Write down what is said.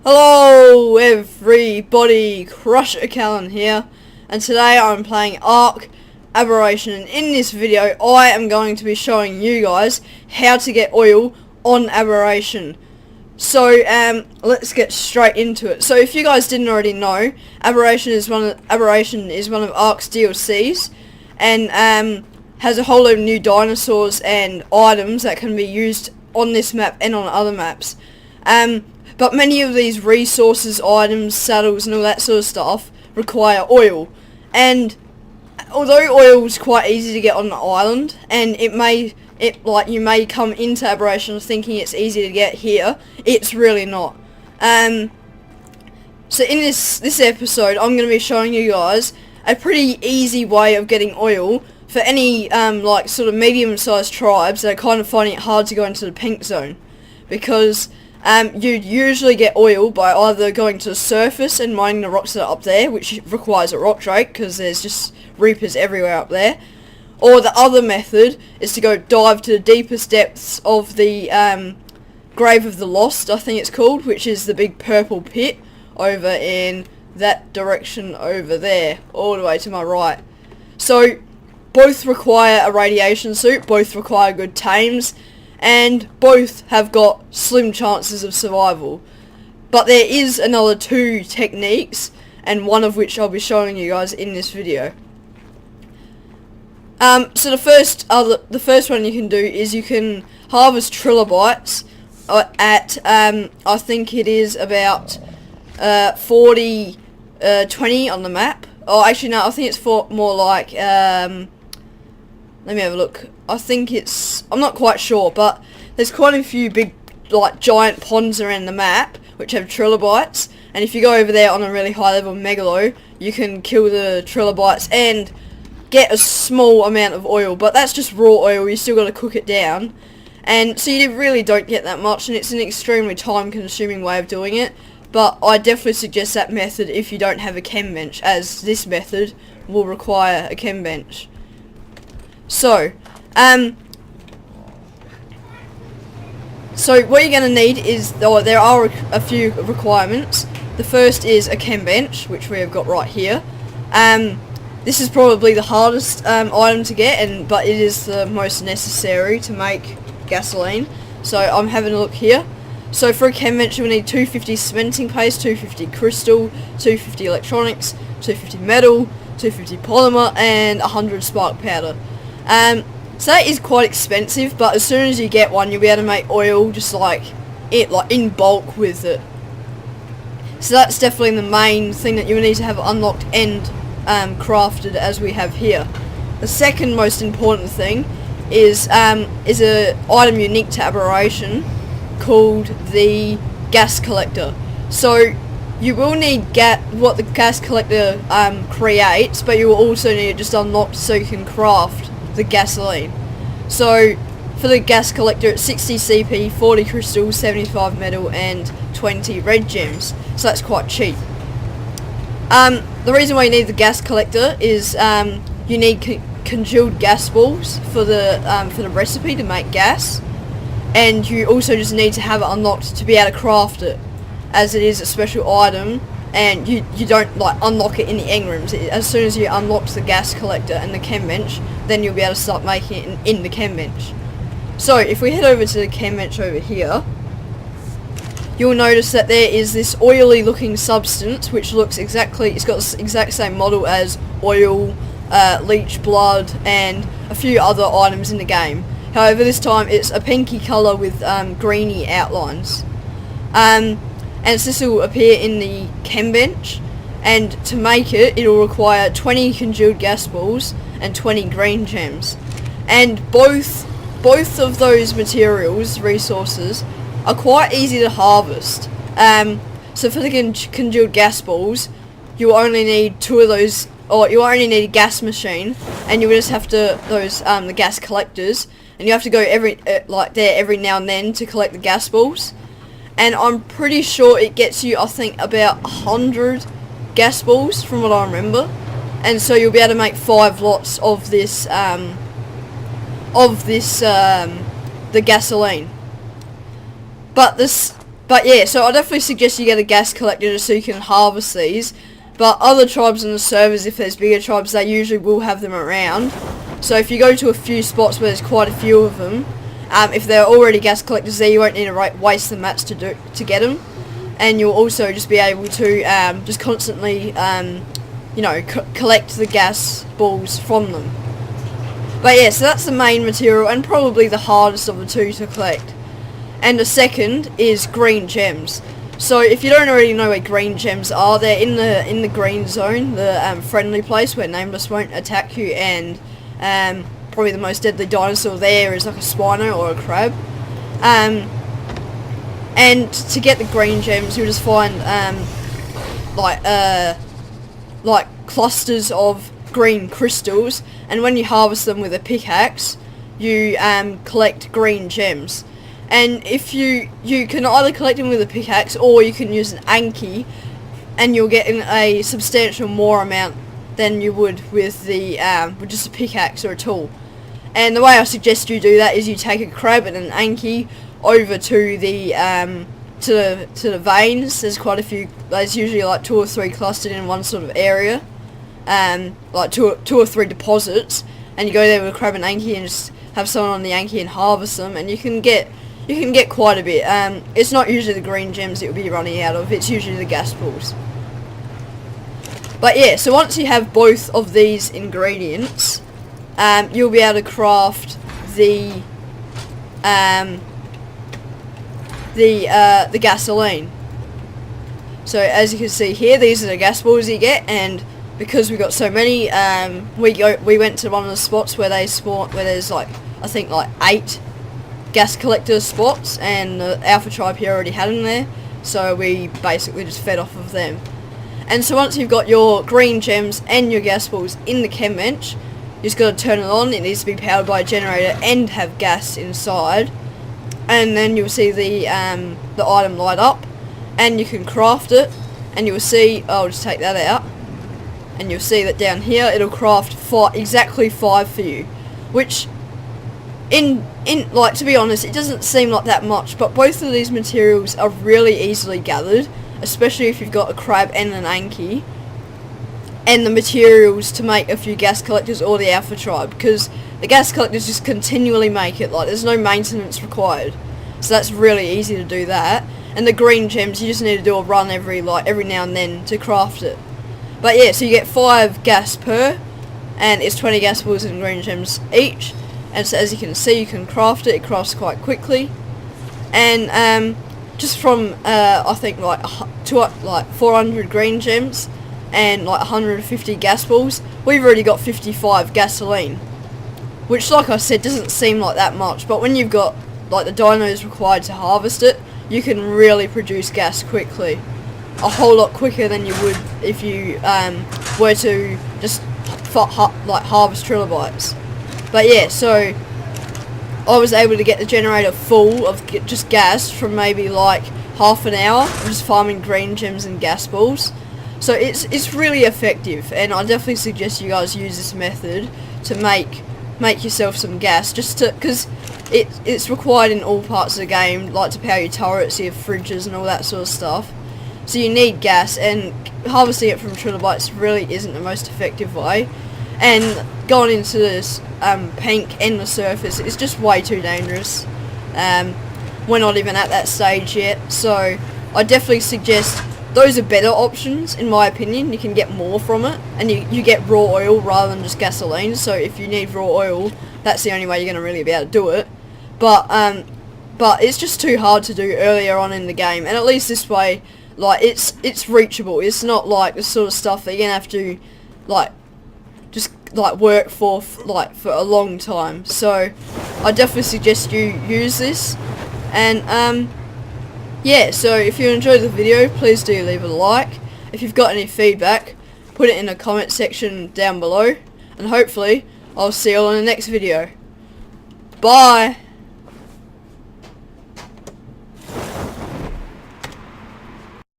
Hello everybody, Crusher Callan here, and today I'm playing Ark Aberration, and in this video I am going to be showing you guys how to get oil on Aberration. So let's get straight into it. So if you guys didn't already know, Aberration is one of Ark's DLCs, and has a whole load of new dinosaurs and items that can be used on this map and on other maps. But many of these resources, items, saddles and all that sort of stuff require oil. And although oil is quite easy to get on the island, and you may come into Aberration thinking it's easy to get here, it's really not. So in this episode I'm going to be showing you guys a pretty easy way of getting oil for any sort of medium-sized tribes that are kind of finding it hard to go into the pink zone, because you'd usually get oil by either going to the surface and mining the rocks that are up there, which requires a rock drake because there's just reapers everywhere up there, or the other method is to go dive to the deepest depths of the Grave of the Lost, I think it's called, which is the big purple pit over in that direction over there, all the way to my right. So both require a radiation suit, both require good tames, and both have got slim chances of survival. But there is another two techniques, and one of which I'll be showing you guys in this video. So the first one you can do is you can harvest trilobites at I think it is about 20 on the map. Oh, actually no, I think it's more like let me have a look. I think I'm not quite sure, but there's quite a few big, giant ponds around the map which have trilobites, and if you go over there on a really high level megalo, you can kill the trilobites and get a small amount of oil, but that's just raw oil, you still got to cook it down, and so you really don't get that much, and it's an extremely time consuming way of doing it, but I definitely suggest that method if you don't have a chem bench, as this method will require a chem bench. So what you're going to need is, there are a few requirements. The first is a chem bench, which we have got right here. This is probably the hardest item to get, but it is the most necessary to make gasoline. So I'm having a look here. So for a chem bench we need 250 cementing paste, 250 crystal, 250 electronics, 250 metal, 250 polymer, and 100 spark powder. So that is quite expensive, but as soon as you get one, you'll be able to make oil just in bulk with it. So that's definitely the main thing that you need to have unlocked and crafted, as we have here. The second most important thing is an item unique to Aberration called the gas collector. So you will need what the gas collector creates, but you will also need it just unlocked so you can craft the gasoline. So for the gas collector, it's 60 CP, 40 crystal, 75 metal, and 20 red gems. So that's quite cheap. The reason why you need the gas collector is you need congealed gas balls for the recipe to make gas, and you also just need to have it unlocked to be able to craft it, as it is a special item. And you don't unlock it in the engrams. As soon as you unlock the gas collector and the chem bench, then you'll be able to start making it in the chem bench. So if we head over to the chem bench over here, you'll notice that there is this oily looking substance which looks it's got the exact same model as oil, leech blood, and a few other items in the game. However, this time it's a pinky colour with greeny outlines. And this will appear in the chem bench, and to make it, it'll require 20 congealed gas balls and 20 green gems. And both of those resources, are quite easy to harvest. So for the congealed gas balls, you only need 2 of those, or you only need a gas machine, and you just have to the gas collectors, and you have to go every now and then to collect the gas balls. And I'm pretty sure it gets you, I think, about 100 gas balls from what I remember, and so you'll be able to make 5 lots of this the gasoline. But But yeah, so I definitely suggest you get a gas collector just so you can harvest these. But other tribes on the servers, if there's bigger tribes, they usually will have them around. So if you go to a few spots where there's quite a few of them, if there are already gas collectors there, you won't need to waste the mats to get them. And you'll also just be able to just constantly, you know, collect the gas balls from them. But yeah, so that's the main material and probably the hardest of the two to collect. And the second is green gems. So if you don't already know where green gems are, they're in the green zone, the friendly place where Nameless won't attack you, and probably the most deadly dinosaur there is like a Spino or a crab. And to get the green gems, you'll just find like clusters of green crystals, and when you harvest them with a pickaxe, you collect green gems. And if you can either collect them with a pickaxe or you can use an Anki, and you'll get a substantial more amount than you would with the with just a pickaxe or a tool. And the way I suggest you do that is you take a crab and an Anki over to the veins. There's quite a few. There's usually like 2 or 3 clustered in one sort of area, like two or three deposits. And you go there with a crab and Anki and just have someone on the Anki and harvest them, and you can get quite a bit. It's not usually the green gems that you'll be running out of. It's usually the gas balls. But yeah, so once you have both of these ingredients, you'll be able to craft the gasoline. So as you can see here, these are the gas balls you get, and because we got so many, we went to one of the spots where they spawn, where there's like, I think like 8 gas collector spots, and the Alpha Tribe here already had them there, so we basically just fed off of them. And so once you've got your green gems and your gas balls in the chem bench, you just got to turn it on. It needs to be powered by a generator and have gas inside, and then you'll see the item light up, and you can craft it, and you'll see, I'll just take that out, and you'll see that down here it'll craft exactly 5 for you, which in like, to be honest, it doesn't seem like that much, but both of these materials are really easily gathered, especially if you've got a crab and an Anki, and the materials to make a few gas collectors or the Alpha Tribe, because the gas collectors just continually make it, like there's no maintenance required, so that's really easy to do that. And the green gems, you just need to do a run every now and then to craft it. But yeah, so you get 5 gas per, and it's 20 gas balls and green gems each. And so as you can see, you can craft it. It crafts quite quickly, and just from I think like 400 green gems and like 150 gas balls, we've already got 55 gasoline, which, like I said, doesn't seem like that much, but when you've got like the dinos required to harvest it, you can really produce gas quickly, a whole lot quicker than you would if you were to just harvest trilobites. But yeah, so I was able to get the generator full of just gas from maybe like half an hour of just farming green gems and gas balls. So it's really effective, and I definitely suggest you guys use this method to make yourself some gas, just to, because it's required in all parts of the game, like to power your turrets, your fridges and all that sort of stuff. So you need gas, and harvesting it from trilobites really isn't the most effective way. And going into this pink and the surface is just way too dangerous. We're not even at that stage yet, so I definitely suggest those are better options in my opinion. You can get more from it, and you get raw oil rather than just gasoline. So if you need raw oil, that's the only way you're going to really be able to do it. But it's just too hard to do earlier on in the game, and at least this way, like, it's reachable. It's not like the sort of stuff that you're gonna have to work for a long time. So I definitely suggest you use this. And yeah, so if you enjoyed the video, please do leave a like. If you've got any feedback, put it in the comment section down below, and hopefully I'll see you all in the next video. Bye.